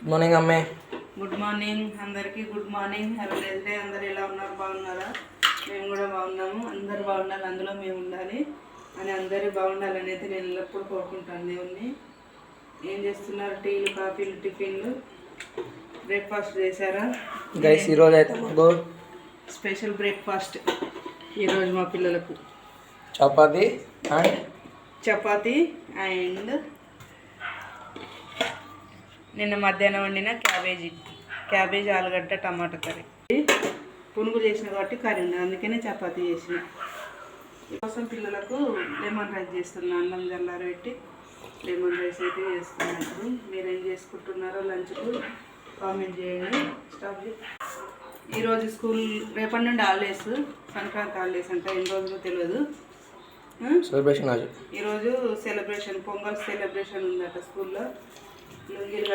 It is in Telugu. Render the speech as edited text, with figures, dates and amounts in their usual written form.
గుడ్ మార్నింగ్ అమ్మే. గుడ్ మార్నింగ్ అందరికీ. Good morning. Happy day. అందరు ఎలా ఉన్నారు? బాగున్నారా? మేము కూడా బాగున్నాము. అందరు బాగుండాలి, అందులో మేము ఉండాలి అని అందరూ బాగుండాలని అయితే నేను ఎల్లప్పుడూ కోరుకుంటాను దేవుణ్ణి. ఏం చేస్తున్నారు? టీలు, కాఫీలు, టిఫిన్లు, బ్రేక్ఫాస్ట్ చేశారా? గైస్ ఈరోజు అయితే మాకు స్పెషల్ బ్రేక్ఫాస్ట్ ఈరోజు మా పిల్లలకు చపాతీ అండ్ నిన్న మధ్యాహ్నం వండిన క్యాబేజీ ఆలుగడ్డ టమాటా కర్రీ. పునుగు చేసిన కాబట్టి కర్రీ ఉంది, అందుకనే చపాతీ చేసిన. కోసం పిల్లలకు లెమన్ రైస్ చేస్తున్నా. అన్నం చల్లారబెట్టి లెమన్ రైస్ అయితే చేస్తున్నప్పుడు మీరేం చేసుకుంటున్నారో లంచ్కు కామెంట్ చేయండి. స్టాప్. ఈరోజు స్కూల్ రేపటి నుండి హాలిడేస్, సంక్రాంతి హాలిడేస్ అంటే ఎన్ని రోజులు తెలియదు. సెలబ్రేషన్ ఈరోజు సెలబ్రేషన్, పొంగల్ సెలబ్రేషన్ ఉందట స్కూల్లో. లుంగీలు